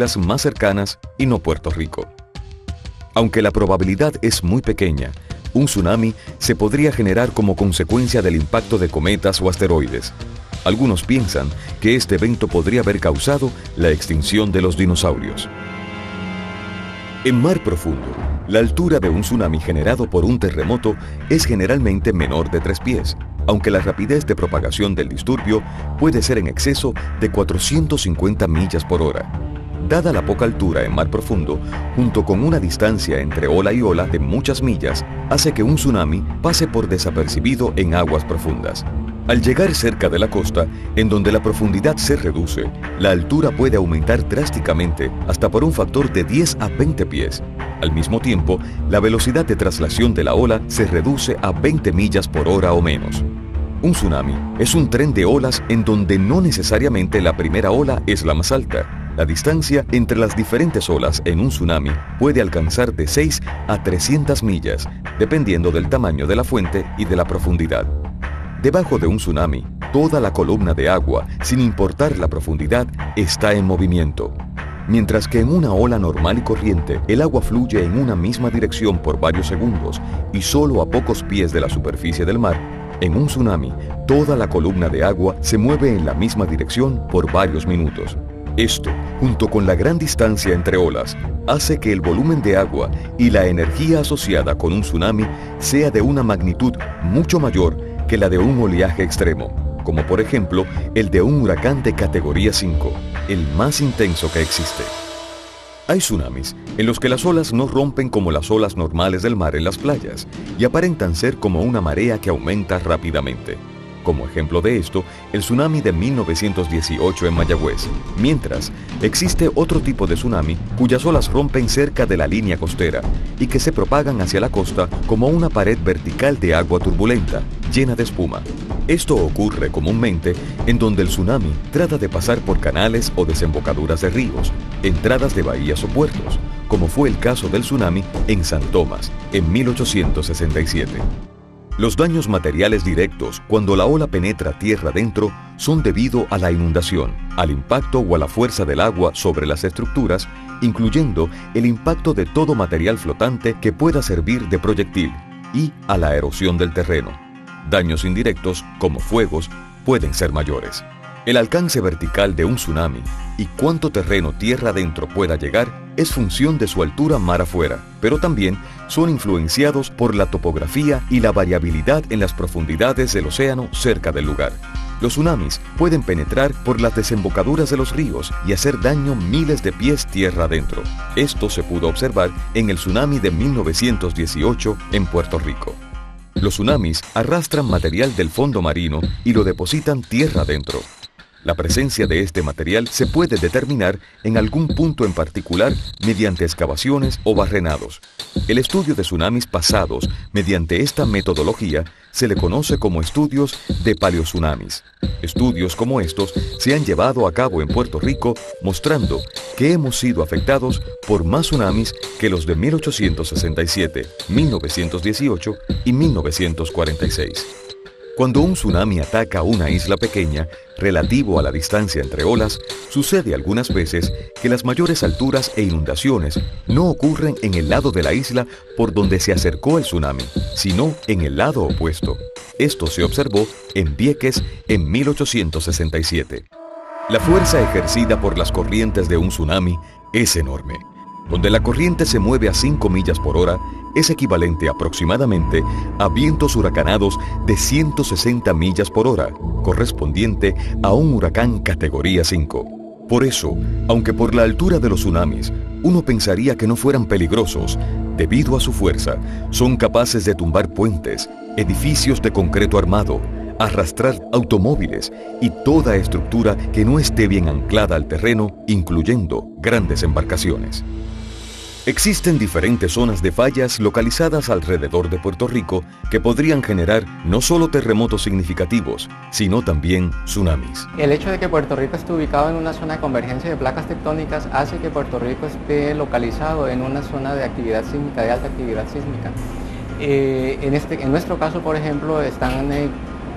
las más cercanas y no Puerto Rico. Aunque la probabilidad es muy pequeña, un tsunami se podría generar como consecuencia del impacto de cometas o asteroides. Algunos piensan que este evento podría haber causado la extinción de los dinosaurios. En mar profundo, la altura de un tsunami generado por un terremoto es generalmente menor de 3 pies, aunque la rapidez de propagación del disturbio puede ser en exceso de 450 millas por hora. Dada la poca altura en mar profundo, junto con una distancia entre ola y ola de muchas millas, hace que un tsunami pase por desapercibido en aguas profundas. Al llegar cerca de la costa, en donde la profundidad se reduce, la altura puede aumentar drásticamente hasta por un factor de 10 a 20 pies. Al mismo tiempo, la velocidad de traslación de la ola se reduce a 20 millas por hora o menos. Un tsunami es un tren de olas en donde no necesariamente la primera ola es la más alta. La distancia entre las diferentes olas en un tsunami puede alcanzar de 6 a 300 millas, dependiendo del tamaño de la fuente y de la profundidad. Debajo de un tsunami, toda la columna de agua, sin importar la profundidad, está en movimiento. Mientras que en una ola normal y corriente, el agua fluye en una misma dirección por varios segundos y solo a pocos pies de la superficie del mar, en un tsunami, toda la columna de agua se mueve en la misma dirección por varios minutos. Esto, junto con la gran distancia entre olas, hace que el volumen de agua y la energía asociada con un tsunami sea de una magnitud mucho mayor que la de un oleaje extremo, como por ejemplo el de un huracán de categoría 5, el más intenso que existe. Hay tsunamis en los que las olas no rompen como las olas normales del mar en las playas y aparentan ser como una marea que aumenta rápidamente. Como ejemplo de esto, el tsunami de 1918 en Mayagüez. Mientras, existe otro tipo de tsunami cuyas olas rompen cerca de la línea costera y que se propagan hacia la costa como una pared vertical de agua turbulenta, llena de espuma. Esto ocurre comúnmente en donde el tsunami trata de pasar por canales o desembocaduras de ríos, entradas de bahías o puertos, como fue el caso del tsunami en San Tomás, en 1867. Los daños materiales directos cuando la ola penetra tierra adentro son debido a la inundación, al impacto o a la fuerza del agua sobre las estructuras, incluyendo el impacto de todo material flotante que pueda servir de proyectil, y a la erosión del terreno. Daños indirectos, como fuegos, pueden ser mayores. El alcance vertical de un tsunami y cuánto terreno tierra adentro pueda llegar es función de su altura mar afuera, pero también son influenciados por la topografía y la variabilidad en las profundidades del océano cerca del lugar. Los tsunamis pueden penetrar por las desembocaduras de los ríos y hacer daño miles de pies tierra adentro. Esto se pudo observar en el tsunami de 1918 en Puerto Rico. Los tsunamis arrastran material del fondo marino y lo depositan tierra adentro. La presencia de este material se puede determinar en algún punto en particular mediante excavaciones o barrenados. El estudio de tsunamis pasados mediante esta metodología se le conoce como estudios de paleotsunamis. Estudios como estos se han llevado a cabo en Puerto Rico mostrando que hemos sido afectados por más tsunamis que los de 1867, 1918 y 1946. Cuando un tsunami ataca una isla pequeña, relativo a la distancia entre olas, sucede algunas veces que las mayores alturas e inundaciones no ocurren en el lado de la isla por donde se acercó el tsunami, sino en el lado opuesto. Esto se observó en Vieques en 1867. La fuerza ejercida por las corrientes de un tsunami es enorme. Donde la corriente se mueve a 5 millas por hora, es equivalente aproximadamente a vientos huracanados de 160 millas por hora, correspondiente a un huracán categoría 5. Por eso, aunque por la altura de los tsunamis, uno pensaría que no fueran peligrosos, debido a su fuerza, son capaces de tumbar puentes, edificios de concreto armado, arrastrar automóviles y toda estructura que no esté bien anclada al terreno, incluyendo grandes embarcaciones. Existen diferentes zonas de fallas localizadas alrededor de Puerto Rico que podrían generar no solo terremotos significativos, sino también tsunamis. El hecho de que Puerto Rico esté ubicado en una zona de convergencia de placas tectónicas hace que Puerto Rico esté localizado en una zona de actividad sísmica, de alta actividad sísmica. En nuestro caso, por ejemplo, están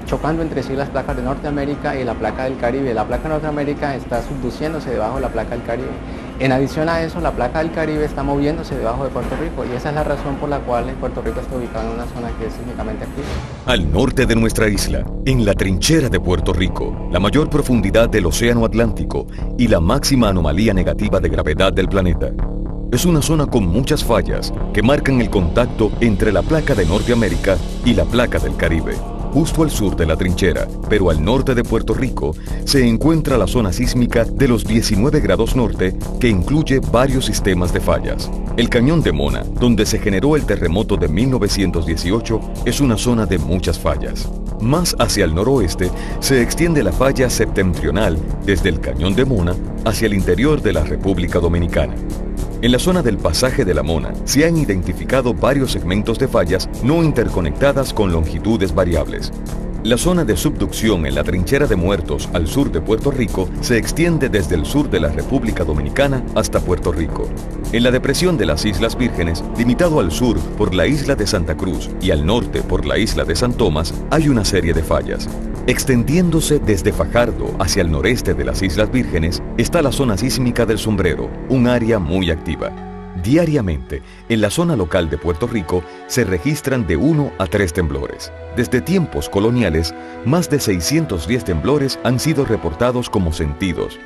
chocando entre sí las placas de Norteamérica y la placa del Caribe. La placa de Norteamérica está subduciéndose debajo de la placa del Caribe En adición a eso, la placa del Caribe está moviéndose debajo de Puerto Rico y esa es la razón por la cual Puerto Rico está ubicado en una zona que es sísmicamente activa. Al norte de nuestra isla, en la trinchera de Puerto Rico, la mayor profundidad del Océano Atlántico y la máxima anomalía negativa de gravedad del planeta. Es una zona con muchas fallas que marcan el contacto entre la placa de Norteamérica y la placa del Caribe. Justo al sur de la trinchera, pero al norte de Puerto Rico, se encuentra la zona sísmica de los 19 grados norte, que incluye varios sistemas de fallas. El Cañón de Mona, donde se generó el terremoto de 1918, es una zona de muchas fallas. Más hacia el noroeste, se extiende la falla septentrional desde el Cañón de Mona hacia el interior de la República Dominicana. En la zona del pasaje de la Mona se han identificado varios segmentos de fallas no interconectadas con longitudes variables. La zona de subducción en la trinchera de Muertos al sur de Puerto Rico se extiende desde el sur de la República Dominicana hasta Puerto Rico. En la depresión de las Islas Vírgenes, limitado al sur por la isla de Santa Cruz y al norte por la isla de San Tomás, hay una serie de fallas. Extendiéndose desde Fajardo hacia el noreste de las Islas Vírgenes está la zona sísmica del Sombrero, un área muy activa. Diariamente, en la zona local de Puerto Rico se registran de 1 a 3 temblores. Desde tiempos coloniales, más de 610 temblores han sido reportados como sentidos.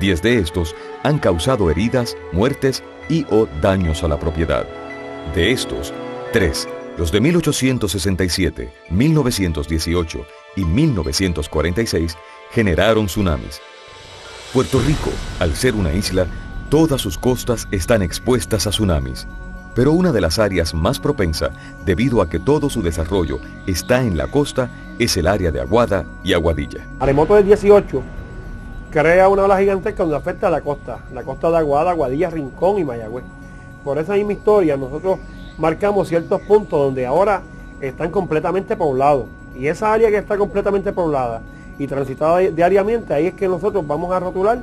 10 de estos han causado heridas, muertes y o daños a la propiedad. De estos, 3, los de 1867, 1918 y 1946, generaron tsunamis. Puerto Rico, al ser una isla, todas sus costas están expuestas a tsunamis, pero una de las áreas más propensa, debido a que todo su desarrollo está en la costa, es el área de Aguada y Aguadilla. Maremoto del 18 crea una ola gigantesca donde afecta a la costa de Aguada, Aguadilla, Rincón y Mayagüez. Por esa misma historia nosotros marcamos ciertos puntos donde ahora están completamente poblados, y esa área que está completamente poblada y transitada diariamente, ahí es que nosotros vamos a rotular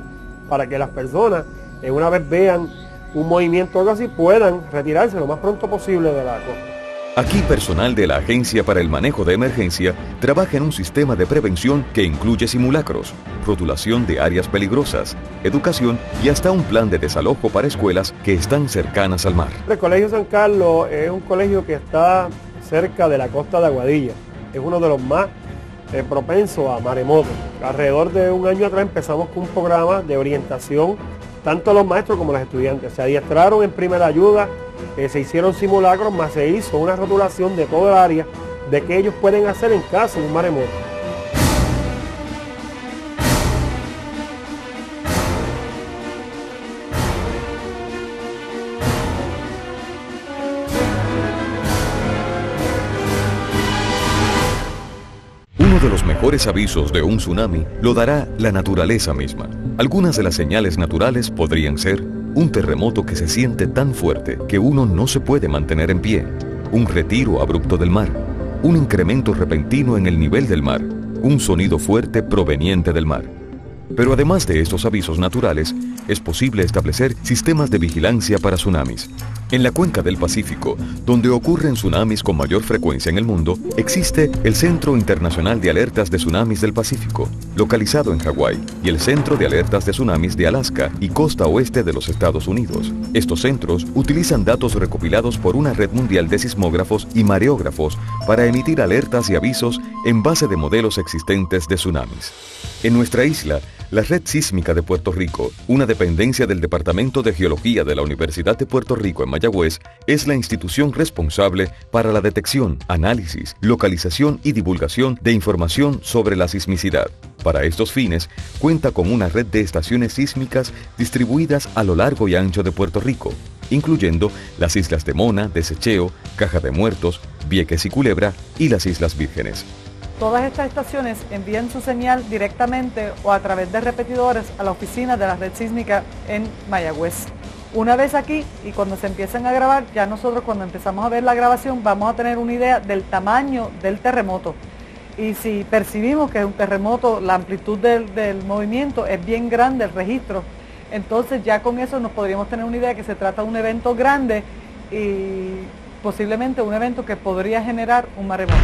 para que las personas, una vez vean un movimiento o algo así, puedan retirarse lo más pronto posible de la costa. Aquí personal de la Agencia para el Manejo de Emergencia trabaja en un sistema de prevención que incluye simulacros, rotulación de áreas peligrosas, educación y hasta un plan de desalojo para escuelas que están cercanas al mar. El Colegio San Carlos es un colegio que está cerca de la costa de Aguadilla. Es uno de los más propensos a maremotos. Alrededor de un año atrás empezamos con un programa de orientación, tanto los maestros como los estudiantes. Se adiestraron en primera ayuda, se hicieron simulacros, más se hizo una rotulación de todo el área de qué ellos pueden hacer en caso de un maremoto. Uno de los mejores avisos de un tsunami lo dará la naturaleza misma. Algunas de las señales naturales podrían ser un terremoto que se siente tan fuerte que uno no se puede mantener en pie, un retiro abrupto del mar, un incremento repentino en el nivel del mar, un sonido fuerte proveniente del mar. Pero además de estos avisos naturales, es posible establecer sistemas de vigilancia para tsunamis. En la cuenca del Pacífico, donde ocurren tsunamis con mayor frecuencia en el mundo, existe el Centro Internacional de Alertas de Tsunamis del Pacífico, localizado en Hawái, y el Centro de Alertas de Tsunamis de Alaska y costa oeste de los Estados Unidos. Estos centros utilizan datos recopilados por una red mundial de sismógrafos y mareógrafos para emitir alertas y avisos en base de modelos existentes de tsunamis. En nuestra isla, la Red Sísmica de Puerto Rico, una dependencia del Departamento de Geología de la Universidad de Puerto Rico en Mayagüez, es la institución responsable para la detección, análisis, localización y divulgación de información sobre la sismicidad. Para estos fines, cuenta con una red de estaciones sísmicas distribuidas a lo largo y ancho de Puerto Rico, incluyendo las islas de Mona, Desecheo, Caja de Muertos, Vieques y Culebra y las Islas Vírgenes. Todas estas estaciones envían su señal directamente o a través de repetidores a la oficina de la red sísmica en Mayagüez. Una vez aquí y cuando se empiezan a grabar, ya nosotros cuando empezamos a ver la grabación vamos a tener una idea del tamaño del terremoto. Y si percibimos que es un terremoto, la amplitud del movimiento es bien grande, el registro, entonces ya con eso nos podríamos tener una idea de que se trata de un evento grande y posiblemente un evento que podría generar un maremoto.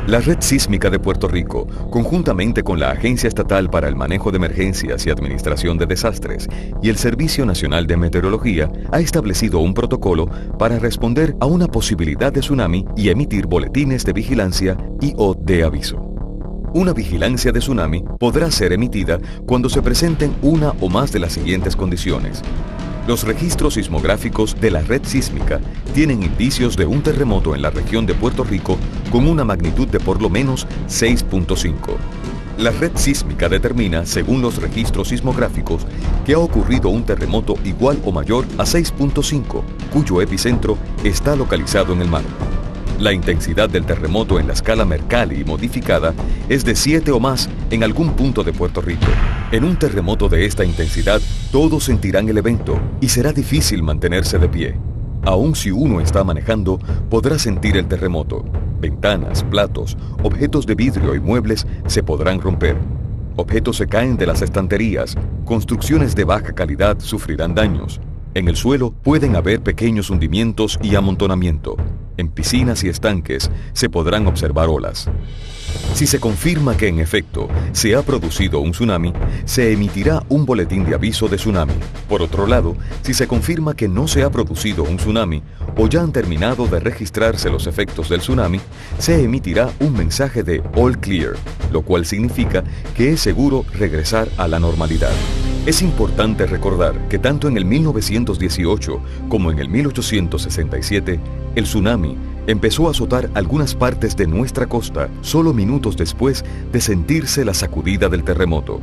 La Red Sísmica de Puerto Rico, conjuntamente con la Agencia Estatal para el Manejo de Emergencias y Administración de Desastres y el Servicio Nacional de Meteorología, ha establecido un protocolo para responder a una posibilidad de tsunami y emitir boletines de vigilancia y/o de aviso. Una vigilancia de tsunami podrá ser emitida cuando se presenten una o más de las siguientes condiciones. Los registros sismográficos de la red sísmica tienen indicios de un terremoto en la región de Puerto Rico con una magnitud de por lo menos 6.5. La red sísmica determina, según los registros sismográficos, que ha ocurrido un terremoto igual o mayor a 6.5, cuyo epicentro está localizado en el mar. La intensidad del terremoto en la escala Mercalli modificada es de 7 o más en algún punto de Puerto Rico. En un terremoto de esta intensidad, todos sentirán el evento y será difícil mantenerse de pie. Aun si uno está manejando, podrá sentir el terremoto. Ventanas, platos, objetos de vidrio y muebles se podrán romper. Objetos se caen de las estanterías. Construcciones de baja calidad sufrirán daños. En el suelo pueden haber pequeños hundimientos y amontonamiento. En piscinas y estanques se podrán observar olas. Si se confirma que en efecto se ha producido un tsunami, se emitirá un boletín de aviso de tsunami. Por otro lado, si se confirma que no se ha producido un tsunami o ya han terminado de registrarse los efectos del tsunami, se emitirá un mensaje de All Clear, lo cual significa que es seguro regresar a la normalidad. Es importante recordar que tanto en el 1918 como en el 1867, el tsunami empezó a azotar algunas partes de nuestra costa solo minutos después de sentirse la sacudida del terremoto.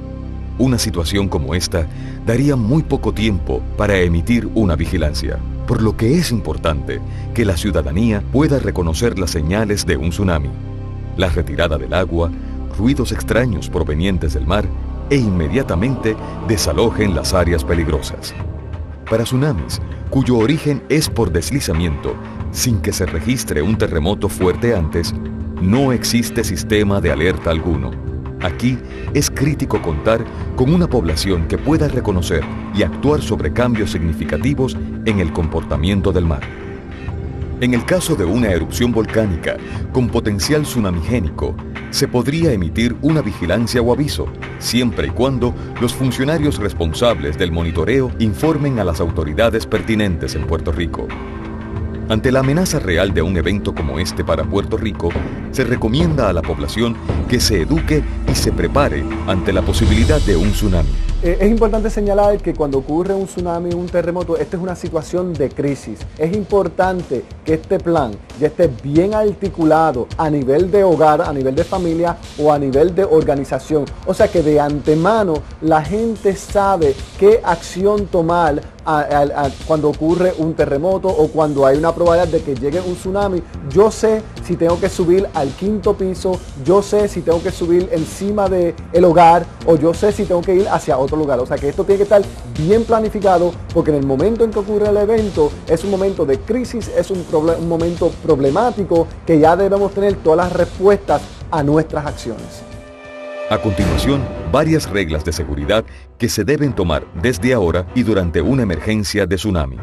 Una situación como esta daría muy poco tiempo para emitir una vigilancia, por lo que es importante que la ciudadanía pueda reconocer las señales de un tsunami, la retirada del agua, ruidos extraños provenientes del mar e inmediatamente desalojen las áreas peligrosas. Para tsunamis, cuyo origen es por deslizamiento, sin que se registre un terremoto fuerte antes, no existe sistema de alerta alguno. Aquí es crítico contar con una población que pueda reconocer y actuar sobre cambios significativos en el comportamiento del mar. En el caso de una erupción volcánica con potencial tsunamigénico, se podría emitir una vigilancia o aviso, siempre y cuando los funcionarios responsables del monitoreo informen a las autoridades pertinentes en Puerto Rico. Ante la amenaza real de un evento como este para Puerto Rico, se recomienda a la población que se eduque y se prepare ante la posibilidad de un tsunami. Es importante señalar que cuando ocurre un tsunami, un terremoto, esta es una situación de crisis. Es importante que este plan ya esté bien articulado a nivel de hogar, a nivel de familia o a nivel de organización. O sea que de antemano la gente sabe qué acción tomar cuando ocurre un terremoto o cuando hay una probabilidad de que llegue un tsunami. Yo sé si tengo que subir al 5º piso, yo sé si tengo que subir encima del hogar o yo sé si tengo que ir hacia otro lugar. O sea que esto tiene que estar bien planificado porque en el momento en que ocurre el evento es un momento de crisis, es un momento problemático que ya debemos tener todas las respuestas a nuestras acciones. A continuación, varias reglas de seguridad que se deben tomar desde ahora y durante una emergencia de tsunami.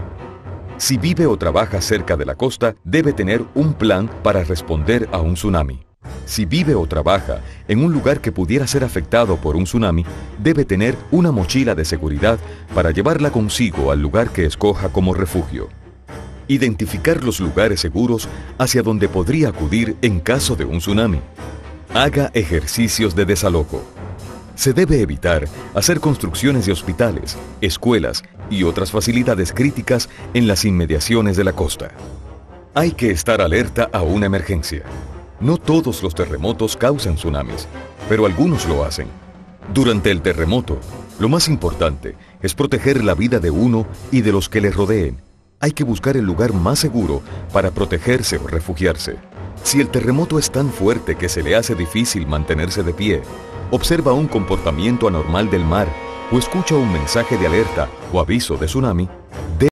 Si vive o trabaja cerca de la costa, debe tener un plan para responder a un tsunami. Si vive o trabaja en un lugar que pudiera ser afectado por un tsunami, debe tener una mochila de seguridad para llevarla consigo al lugar que escoja como refugio. Identificar los lugares seguros hacia donde podría acudir en caso de un tsunami. Haga ejercicios de desalojo. Se debe evitar hacer construcciones de hospitales, escuelas y otras facilidades críticas en las inmediaciones de la costa. Hay que estar alerta a una emergencia. No todos los terremotos causan tsunamis, pero algunos lo hacen. Durante el terremoto, lo más importante es proteger la vida de uno y de los que le rodeen. Hay que buscar el lugar más seguro para protegerse o refugiarse. Si el terremoto es tan fuerte que se le hace difícil mantenerse de pie, observa un comportamiento anormal del mar o escucha un mensaje de alerta o aviso de tsunami,